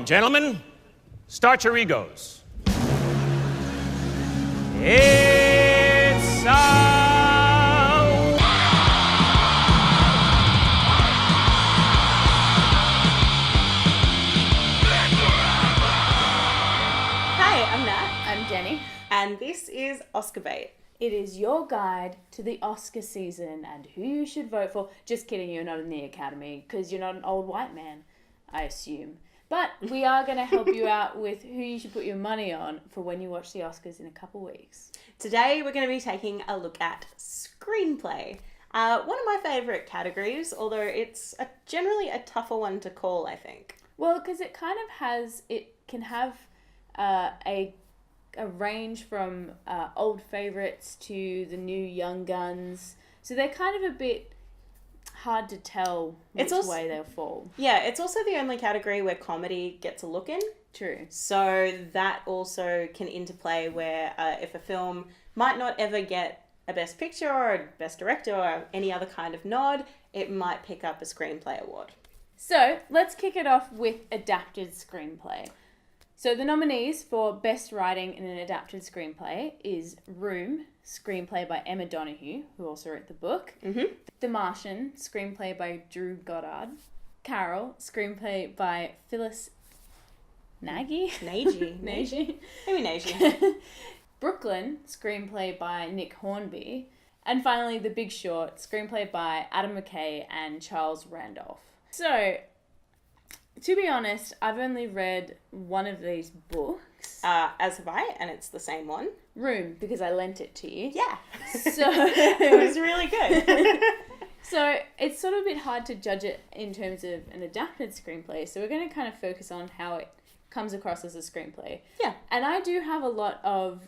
Gentlemen, start your egos. It's Hi, I'm Nat. I'm Jenny. And this is Oscar Bait. It is your guide to the Oscar season and who you should vote for. Just kidding, you're not in the Academy because you're not an old white man, I assume. But we are going to help you out with who you should put your money on for when you watch the Oscars in a couple weeks. Today we're going to be taking a look at Screenplay. One of my favourite categories, although it's generally a tougher one to call, I think. Well, because it kind of has, it can have a range from old favourites to the new young guns. So they're kind of a bit hard to tell which way they'll fall. Yeah, it's also the only category where comedy gets a look in. True. So that also can interplay where if a film might not ever get a Best Picture or a Best Director or any other kind of nod, it might pick up a Screenplay award. So let's kick it off with adapted screenplay. So the nominees for Best Writing in an Adapted Screenplay is Room, screenplay by Emma Donoghue, who also wrote the book. Mm-hmm. The Martian, screenplay by Drew Goddard. Carol, screenplay by Phyllis Nagy. Maybe Nagy. Brooklyn, screenplay by Nick Hornby. And finally, The Big Short, screenplay by Adam McKay and Charles Randolph. So, to be honest, I've only read one of these books. As have I, and it's the same one. Room, because I lent it to you. Yeah. So it was really good. So it's sort of a bit hard to judge it in terms of an adapted screenplay. So we're going to kind of focus on how it comes across as a screenplay. Yeah. And I do have a lot of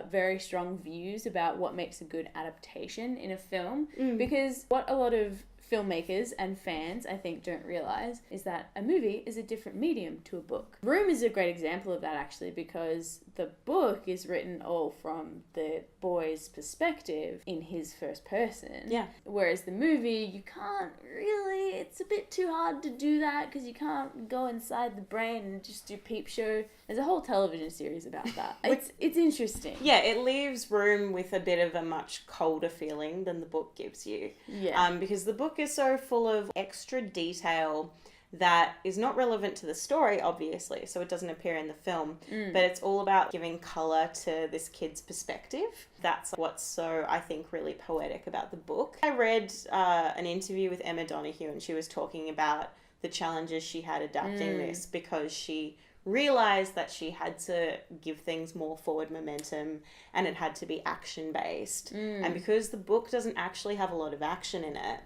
very strong views about what makes a good adaptation in a film. Because what a lot of filmmakers and fans, I think, don't realise is that a movie is a different medium to a book. Room is a great example of that, actually, because the book is written all from the boy's perspective in his first person. Yeah. Whereas the movie, you can't really, it's a bit too hard to do that because you can't go inside the brain and just do peep show. There's a whole television series about that. It's interesting. Yeah, it leaves Room with a bit of a much colder feeling than the book gives you. Yeah. Because the book is so full of extra detail that is not relevant to the story, obviously, so it doesn't appear in the film, but it's all about giving colour to this kid's perspective. That's what's so, I think, really poetic about the book. I read an interview with Emma Donoghue, and she was talking about the challenges she had adapting this because she realised that she had to give things more forward momentum and it had to be action-based. And because the book doesn't actually have a lot of action in it,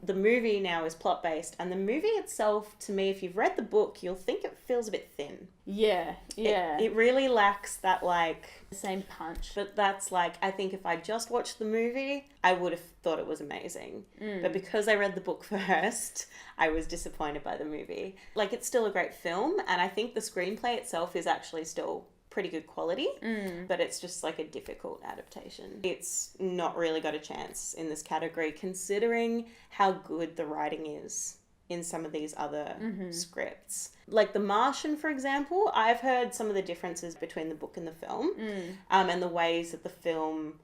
the movie now is plot-based, and the movie itself, to me, if you've read the book, you'll think it feels a bit thin. Yeah. It really lacks that, like... The same punch. But that's, like, I think if I just watched the movie, I would have thought it was amazing. But because I read the book first, I was disappointed by the movie. Like, it's still a great film, and I think the screenplay itself is actually still pretty good quality, but it's just like a difficult adaptation. It's not really got a chance in this category considering how good the writing is in some of these other scripts. Like The Martian, for example, I've heard some of the differences between the book and the film, and the ways that the film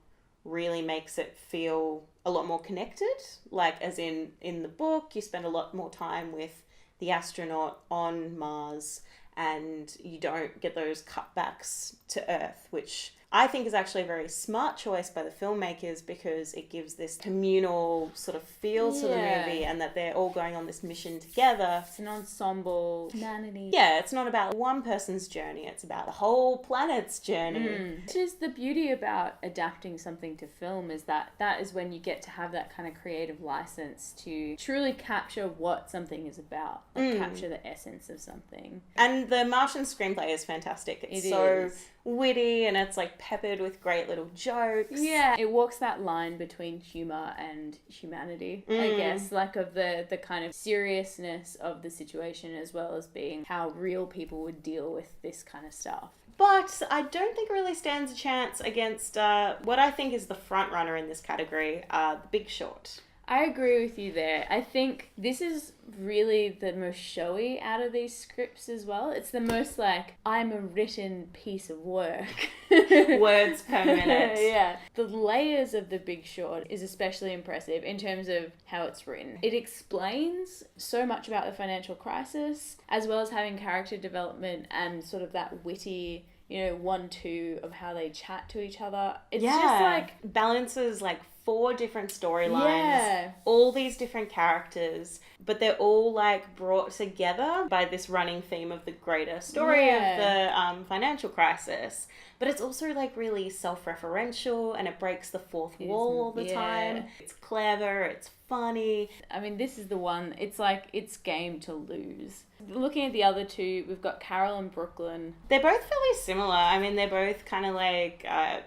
really makes it feel a lot more connected. Like, as in the book, you spend a lot more time with the astronaut on Mars, and you don't get those cutbacks to Earth, which I think is actually a very smart choice by the filmmakers because it gives this communal sort of feel to the movie, and that they're all going on this mission together. It's an ensemble humanity. Yeah, it's not about one person's journey, it's about the whole planet's journey. Which is the beauty about adapting something to film, is that is when you get to have that kind of creative license to truly capture what something is about, like capture the essence of something. And the Martian screenplay is fantastic. It's so witty, and it's like peppered with great little jokes. Yeah, it walks that line between humor and humanity, I guess, like of the kind of seriousness of the situation as well as being how real people would deal with this kind of stuff. But I don't think it really stands a chance against what I think is the front runner in this category, The Big Short. I agree with you there. I think this is really the most showy out of these scripts as well. It's the most like, I'm a written piece of work. Words per minute. Yeah. The layers of The Big Short is especially impressive in terms of how it's written. It explains so much about the financial crisis, as well as having character development and sort of that witty, 1-2 of how they chat to each other. It's just like... balances like 4 different storylines, Yeah. all these different characters, but they're all like brought together by this running theme of the greater story of the financial crisis. But it's also like really self-referential, and it breaks the fourth wall all the time. It's clever, it's funny. I mean, this is the one, it's like, it's game to lose. Looking at the other two, we've got Carol and Brooklyn. They're both fairly similar. I mean, they're both kind of like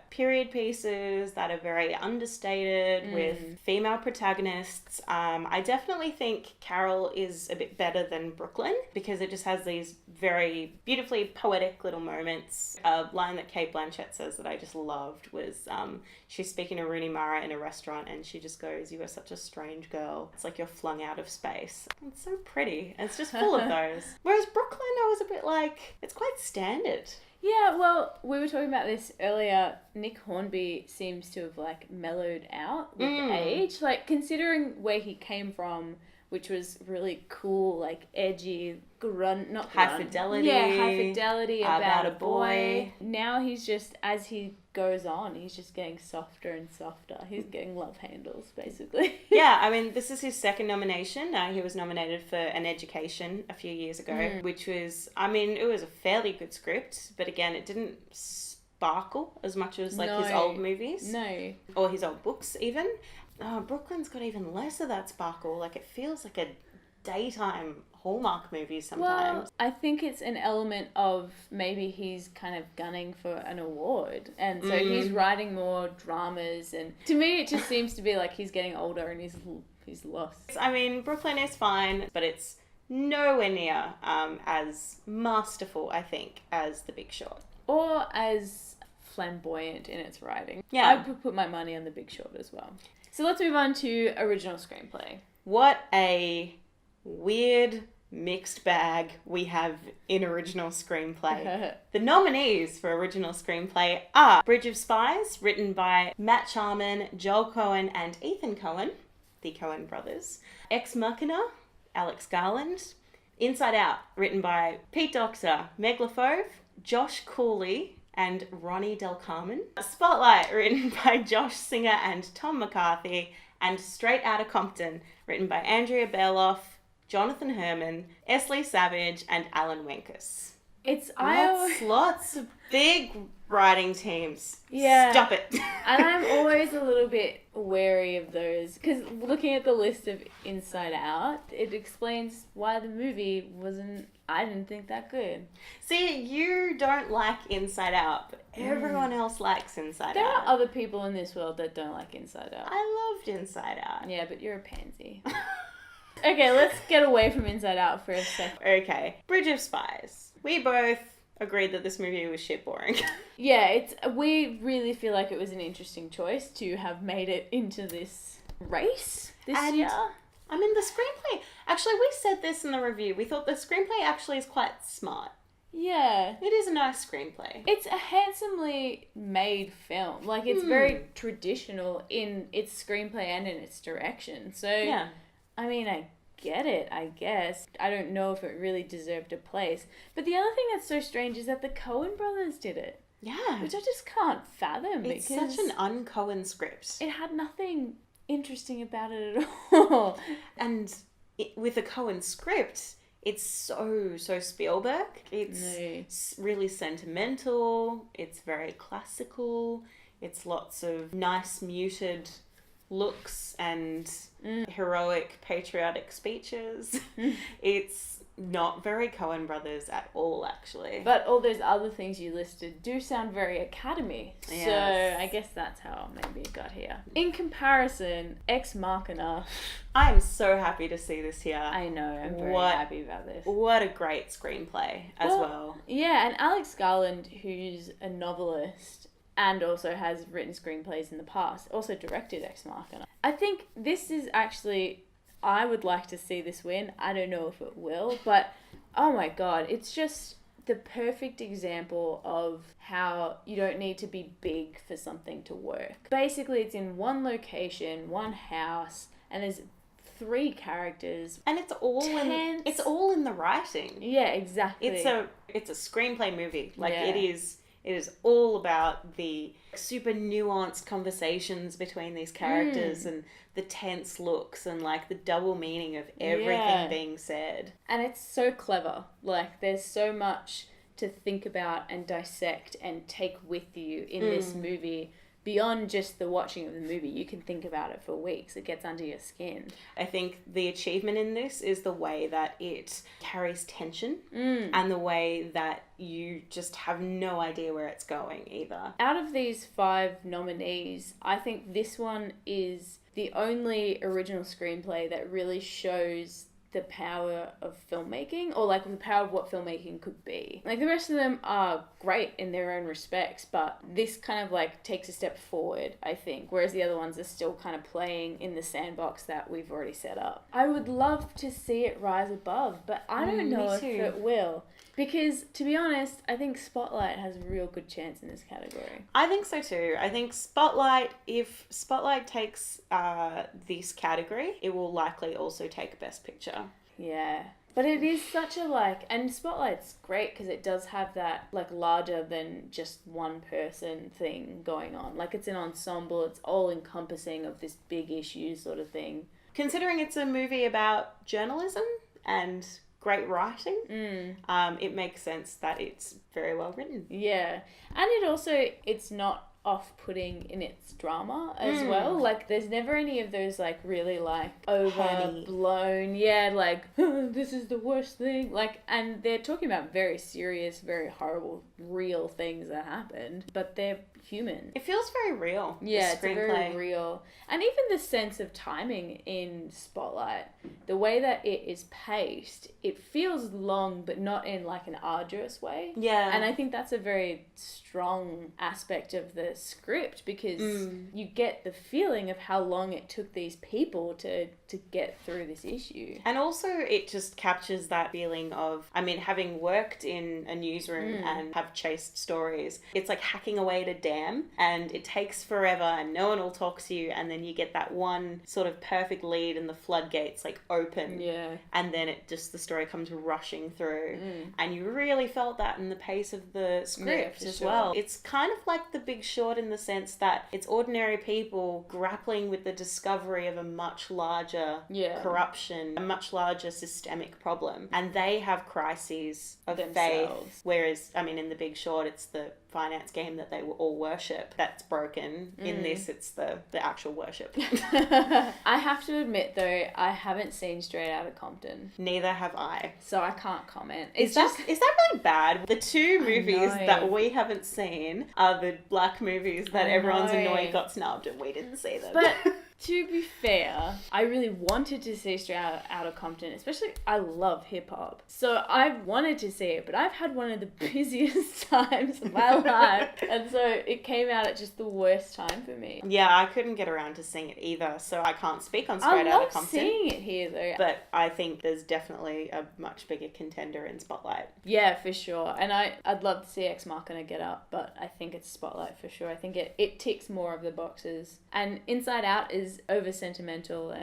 period pieces that are very understated with female protagonists. I definitely think Carol is a bit better than Brooklyn because it just has these very beautifully poetic little moments. A line that Kate Blanchett says that I just loved was she's speaking to Rooney Mara in a restaurant and she just goes, "You are such a strange girl. It's like you're flung out of space." It's so pretty. And it's just full of those. Whereas Brooklyn, I was a bit like, it's quite standard. Yeah, well, we were talking about this earlier. Nick Hornby seems to have like mellowed out with age. Like, considering where he came from, which was really cool, like edgy, high fidelity. Yeah, high fidelity about a boy. Now he's just, as he goes on, he's just getting softer and softer. He's getting love handles, basically. Yeah, I mean, this is his second nomination. He was nominated for An Education a few years ago, which was, I mean, it was a fairly good script, but again, it didn't sparkle as much as like his old movies. No. Or his old books even. Brooklyn's got even less of that sparkle. Like, it feels like a daytime Hallmark movie sometimes. Well, I think it's an element of maybe he's kind of gunning for an award. And so he's writing more dramas. And to me, it just seems to be like he's getting older and he's lost. I mean, Brooklyn is fine, but it's nowhere near as masterful, I think, as The Big Short. Or as flamboyant in its writing. Yeah. I would put my money on The Big Short as well. So let's move on to original screenplay. What a weird mixed bag we have in original screenplay. The nominees for original screenplay are Bridge of Spies, written by Matt Charman, Joel Cohen, and Ethan Cohen, the Cohen brothers. Ex Machina, Alex Garland. Inside Out, written by Pete Docter, Meg LaFauve, Josh Cooley, and Ronnie Del Carmen. Spotlight, written by Josh Singer and Tom McCarthy. And Straight Outta Compton, written by Andrea Bearloff, Jonathan Herman, Esley Savage, and Alan Wenkus. Lots of big writing teams. Yeah. Stop it. And I'm always a little bit wary of those, because looking at the list of Inside Out, it explains why the movie I didn't think that good. See, you don't like Inside Out, but everyone else likes Inside There Out. are other people in this world that don't like Inside Out. I loved Inside Out. Yeah, but you're a pansy. Okay, let's get away from Inside Out for a second. Okay, Bridge of Spies. We both agreed that this movie was shit boring. Yeah, we really feel like it was an interesting choice to have made it into this race this year. I mean, the screenplay... Actually, we said this in the review. We thought the screenplay actually is quite smart. Yeah. It is a nice screenplay. It's a handsomely made film. Like, it's very traditional in its screenplay and in its direction. So, yeah. I mean, I get it, I guess. I don't know if it really deserved a place. But the other thing that's so strange is that the Coen brothers did it. Yeah. Which I just can't fathom. It's because such an un-Coen script. It had nothing interesting about it at all. And with a Coen script, it's so Spielberg. It's really sentimental. It's very classical. It's lots of nice muted looks and heroic patriotic speeches. It's not very Coen brothers at all, actually. But all those other things you listed do sound very Academy. Yes. So I guess that's how maybe it got here. In comparison, Ex Machina. I am so happy to see this here. I know, I'm very happy about this. What a great screenplay as well. Yeah, and Alex Garland, who's a novelist, and also has written screenplays in the past, also directed Ex Machina. I think this is actually, I would like to see this win. I don't know if it will, but oh my god, it's just the perfect example of how you don't need to be big for something to work. Basically, it's in one location, one house, and there's 3 characters. And it's all in the writing. Yeah, exactly. It's a screenplay movie. Like, Yeah. it is all about the super nuanced conversations between these characters and the tense looks and like the double meaning of everything being said. And it's so clever. Like, there's so much to think about and dissect and take with you in this movie. Beyond just the watching of the movie, you can think about it for weeks. It gets under your skin. I think the achievement in this is the way that it carries tension and the way that you just have no idea where it's going either. Out of these 5 nominees, I think this one is the only original screenplay that really shows the power of filmmaking, or like the power of what filmmaking could be. Like, the rest of them are great in their own respects, but this kind of like takes a step forward, I think, whereas the other ones are still kind of playing in the sandbox that we've already set up. I would love to see it rise above, but I don't know if it will. Because, to be honest, I think Spotlight has a real good chance in this category. I think so too. I think Spotlight, if Spotlight takes this category, it will likely also take Best Picture. Yeah. But it is such a like, and Spotlight's great because it does have that like larger than just one person thing going on. Like, it's an ensemble, it's all encompassing of this big issue sort of thing. Considering it's a movie about journalism and great writing, it makes sense that it's very well written. Yeah. And it also, it's not off-putting in its drama as well. Like, there's never any of those like really like overblown, like this is the worst thing, like, and they're talking about very serious, very horrible, real things that happened, but they're human. It feels very real. Yeah, it's very real. And even the sense of timing in Spotlight, the way that it is paced, it feels long, but not in like an arduous way. Yeah. And I think that's a very strong aspect of the script, because you get the feeling of how long it took these people to get through this issue. And also it just captures that feeling of, I mean, having worked in a newsroom and have chased stories, it's like hacking away at a dam and it takes forever and no one will talk to you, and then you get that one sort of perfect lead and the floodgates like open. Yeah. And then it just, the story comes rushing through. And you really felt that in the pace of the script as well. It's kind of like The Big Short in the sense that it's ordinary people grappling with the discovery of a much larger corruption, a much larger systemic problem. And they have crises of faith. Whereas, I mean, in The Big Short, it's the finance game that they all worship that's broken. In this, it's the actual worship. I have to admit, though, I haven't seen Straight Outta Compton. Neither have I. So I can't comment. Is that really bad? The 2 movies that we haven't seen are the black movies that everyone's annoyed got snubbed and we didn't see them. But to be fair, I really wanted to see Straight Outta Compton, especially I love hip hop. So I wanted to see it, but I've had one of the busiest times of my life. And so it came out at just the worst time for me. Yeah, I couldn't get around to seeing it either, so I can't speak on Straight Outta Compton. I love seeing it here though. But I think there's definitely a much bigger contender in Spotlight. Yeah, for sure. And I'd love to see Ex Machina get up, but I think it's Spotlight for sure. I think it ticks more of the boxes. And Inside Out is over sentimental.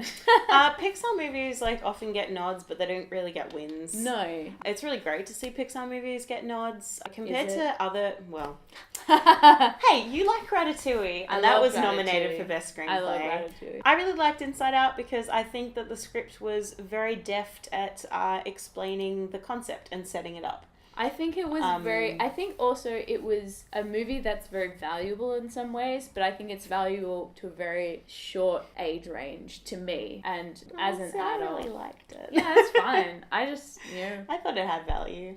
Pixar movies like often get nods, but they don't really get wins. No. It's really great to see Pixar movies get nods compared to other, well. Hey, you like Ratatouille, and that was nominated for Best Screenplay. I love Ratatouille. I really liked Inside Out because I think that the script was very deft at explaining the concept and setting it up. I think it was I think also it was a movie that's very valuable in some ways, but I think it's valuable to a very short age range to me. And as an adult, I really liked it. Yeah, that's fine. I just, I thought it had value.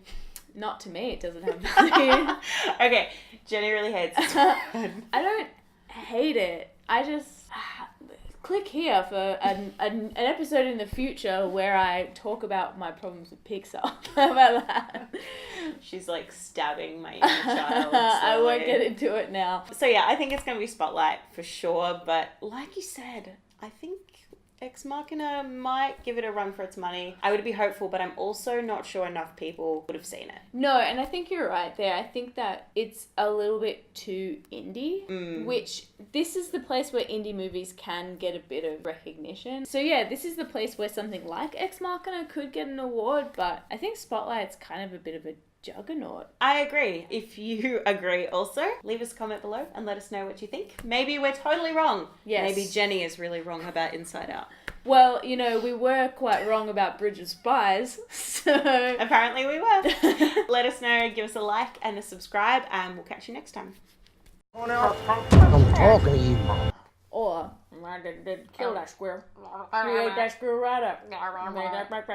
Not to me, it doesn't have value. Okay, Jenny really hates it. I don't hate it. I just... click here for an episode in the future where I talk about my problems with Pixar. How about that? She's like stabbing my inner child. I won't slowly. get into it now. So yeah, I think it's going to be Spotlight for sure. But like you said, I think Ex Machina might give it a run for its money. I would be hopeful, but I'm also not sure enough people would have seen it. No, and I think you're right there. I think that it's a little bit too indie, which this is the place where indie movies can get a bit of recognition. So yeah, this is the place where something like Ex Machina could get an award, but I think Spotlight's kind of a bit of a juggernaut. I agree. If you agree also, leave us a comment below and let us know what you think. Maybe we're totally wrong. Yes. Maybe Jenny is really wrong about Inside Out. Well, you know, we were quite wrong about Bridge of Spies, so... Apparently we were. Let us know, give us a like and a subscribe, and we'll catch you next time. I'm talking to you. Or, I did kill that squirrel. You ate that squirrel right up. Made that back.